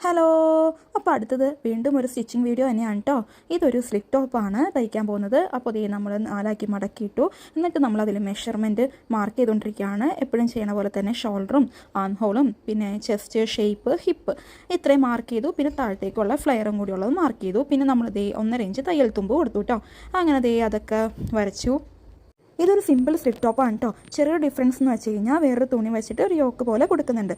Hello, അപ്പോൾ അടുത്തത് വീണ്ടും ഒരു സ്റ്റിച്ചിങ് വീഡിയോ തന്നെയാണ് കേട്ടോ. ഇതൊരു സ്ലിറ്റ് ടോപ്പാണ് തയ്ക്കാൻ പോകുന്നത്. അപ്പോൾ ഇത് നമ്മൾ 4 മടക്കിയിട്ടു. എന്നിട്ട് നമ്മളതിൽ മെഷർമെൻറ്റ് മാർക്ക് ചെയ്തുകൊണ്ടിരിക്കുകയാണ്. എപ്പോഴും ചെയ്യണ പോലെ തന്നെ ഷോൾഡറും ആം ഹോളും പിന്നെ ചെസ്റ്റ് ഷേപ്പ് ഹിപ്പ് ഇത്രയും മാർക്ക് ചെയ്തു. പിന്നെ താഴത്തേക്കുള്ള ഫ്ലെയറും കൂടി ഉള്ളത് മാർക്ക് ചെയ്തു. പിന്നെ നമ്മൾ 1.5 ഇഞ്ച് തയ്യൽ തുമ്പ് കൊടുത്തു കേട്ടോ. അങ്ങനെ അതൊക്കെ വരച്ചു. ഇതൊരു സിമ്പിൾ സ്ലിറ്റ് ടോപ്പാണ് കേട്ടോ. ചെറിയ ഡിഫറൻസ് എന്ന് വെച്ച് കഴിഞ്ഞാൽ വേറൊരു തുണി വെച്ചിട്ട് ഒരു യോക്ക് പോലെ കൊടുക്കുന്നുണ്ട്.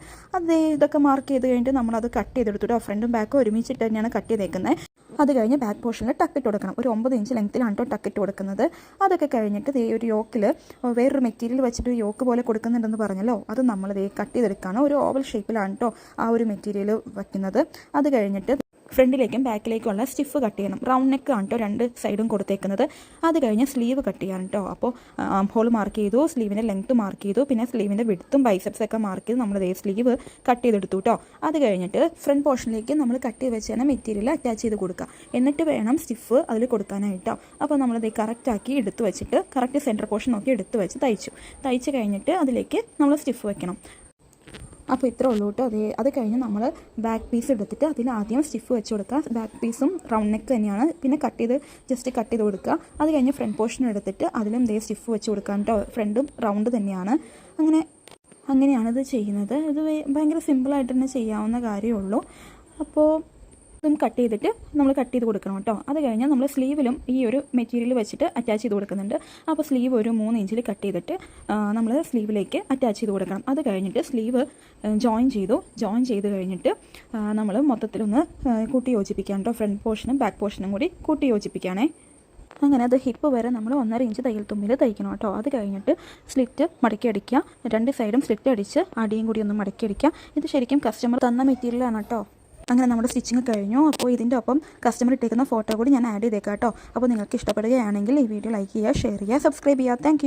ഇതൊക്കെ മാർക്ക് ചെയ്ത് കഴിഞ്ഞിട്ട് നമ്മളത് കട്ട് ചെയ്തെടുത്തു കേട്ടോ. ഫ്രണ്ടും ബാക്കും ഒരുമിച്ചിട്ട് തന്നെയാണ് കട്ട് ചെയ്തേക്കുന്നത്. അത് കഴിഞ്ഞ് ബാക്ക് പോർഷനിൽ ടക്കിട്ട് കൊടുക്കണം. ഒരു 9 ഇഞ്ച് ലെങ്ത്തിലാണ് കേട്ടോ ടക്കിട്ട് കൊടുക്കുന്നത്. അതൊക്കെ കഴിഞ്ഞിട്ട് ഒരു യോക്കിൽ വേറൊരു മെറ്റീരിയൽ വെച്ചിട്ട് ഒരു യോക്ക് പോലെ കൊടുക്കുന്നുണ്ടെന്ന് പറഞ്ഞല്ലോ, അത് നമ്മൾ കട്ട് ചെയ്തെടുക്കുകയാണ്. ഒരു ഓവൽ ഷേപ്പിലാണ് കേട്ടോ ആ ഒരു മെറ്റീരിയൽ വയ്ക്കുന്നത്. അത് കഴിഞ്ഞിട്ട് ഫ്രണ്ടിലേക്കും ബാക്കിലേക്കുള്ള സ്റ്റിഫ് കട്ട് ചെയ്യണം. റൗണ്ട് നെക്ക് ആണ് കേട്ടോ 2 സൈഡും കൊടുത്തേക്കുന്നത്. അത് കഴിഞ്ഞ് സ്ലീവ് കട്ട് ചെയ്യാൻ കേട്ടോ. അപ്പോൾ ഹോൾ മാർക്ക് ചെയ്തു, സ്ലീവിൻ്റെ ലെങ്ത്ത് മാർക്ക് ചെയ്തു, പിന്നെ സ്ലീവിൻ്റെ വിഡ്ത്തും ബൈസെപ്സ് ഒക്കെ മാർക്ക് ചെയ്ത് നമ്മൾ സ്ലീവ് കട്ട് ചെയ്തെടുത്തു കേട്ടോ. അത് കഴിഞ്ഞിട്ട് ഫ്രണ്ട് പോർഷനിലേക്ക് നമ്മൾ കട്ട് ചെയ്ത് വെച്ച് തന്നെ മെറ്റീരിയൽ അറ്റാച്ച് ചെയ്ത് കൊടുക്കുക. എന്നിട്ട് വേണം സ്റ്റിഫ് അതിൽ കൊടുക്കാനായിട്ടോ. അപ്പോൾ നമ്മളത് കറക്റ്റാക്കി എടുത്ത് വെച്ചിട്ട് കറക്റ്റ് സെൻറ്റർ പോർഷൻ നോക്കി എടുത്ത് വെച്ച് തയ്ച്ച് കഴിഞ്ഞിട്ട് അതിലേക്ക് നമ്മൾ സ്റ്റിഫ് വെക്കണം. അപ്പോൾ ഇത്ര ഉള്ളൂ കേട്ടോ. അത് കഴിഞ്ഞ് നമ്മൾ ബാക്ക് പീസ് എടുത്തിട്ട് അതിൽ ആദ്യം സ്റ്റിഫ് വെച്ച് കൊടുക്കുക. ബാക്ക് പീസും റൗണ്ട് നെക്ക് തന്നെയാണ്. പിന്നെ ജസ്റ്റ് കട്ട് ചെയ്ത് കൊടുക്കുക. അത് കഴിഞ്ഞ് ഫ്രണ്ട് പോർഷൻ എടുത്തിട്ട് അതിലും സ്റ്റിഫ് വെച്ച് കൊടുക്കുക കേട്ടോ. ഫ്രണ്ടും റൗണ്ട് തന്നെയാണ്. അങ്ങനെയാണ് ഇത് ചെയ്യുന്നത്. ഇത് ഭയങ്കര സിമ്പിളായിട്ട് തന്നെ ചെയ്യാവുന്ന കാര്യമുള്ളൂ. അപ്പോൾ ഇതും കട്ട് ചെയ്ത് കൊടുക്കണം കേട്ടോ. അത് കഴിഞ്ഞാൽ നമ്മൾ സ്ലീവിലും ഈ ഒരു മെറ്റീരിയൽ വെച്ചിട്ട് അറ്റാച്ച് ചെയ്ത് കൊടുക്കുന്നുണ്ട്. അപ്പോൾ സ്ലീവ് ഒരു 3 ഇഞ്ചിൽ കട്ട് ചെയ്തിട്ട് നമ്മൾ സ്ലീവിലേക്ക് അറ്റാച്ച് ചെയ്ത് കൊടുക്കണം. അത് കഴിഞ്ഞിട്ട് സ്ലീവ് ജോയിൻ ചെയ്ത് കഴിഞ്ഞിട്ട് നമ്മൾ മൊത്തത്തിലൊന്ന് കൂട്ടി യോജിപ്പിക്കാം കേട്ടോ. ഫ്രണ്ട് പോർഷനും ബാക്ക് പോർഷനും കൂടി കൂട്ടി യോജിപ്പിക്കുകയാണേ. അങ്ങനെ അത് ഹിപ്പ് വരെ നമ്മൾ 1.5 ഇഞ്ച് തയ്യൽ തുമ്പിൽ തയ്ക്കണം കേട്ടോ. അത് കഴിഞ്ഞിട്ട് സ്ലിറ്റ് മടക്കി അടിക്കുക. 2 സൈഡും സ്ലിറ്റ് അടിച്ച് അടിയും കൂടി ഒന്ന് മടക്കി അടിക്കുക. ഇത് ശരിക്കും കസ്റ്റമർ തന്ന മെറ്റീരിയലാണ് കേട്ടോ. അങ്ങനെ നമ്മുടെ സ്റ്റിച്ചിങ് കഴിഞ്ഞു. അപ്പോൾ ഇതിൻ്റെ ഒപ്പം കസ്റ്റമർ ഇട്ടേക്കുന്ന ഫോട്ടോ കൂടി ഞാൻ ആഡ് ചെയ്തേക്കാം കേട്ടോ. അപ്പോൾ നിങ്ങൾക്ക് ഇഷ്ടപ്പെടുകയാണെങ്കിൽ ഈ വീഡിയോ ലൈക്ക് ചെയ്യുക, ഷെയർ ചെയ്യുക, സബ്സ്ക്രൈബ് ചെയ്യുക. താങ്ക്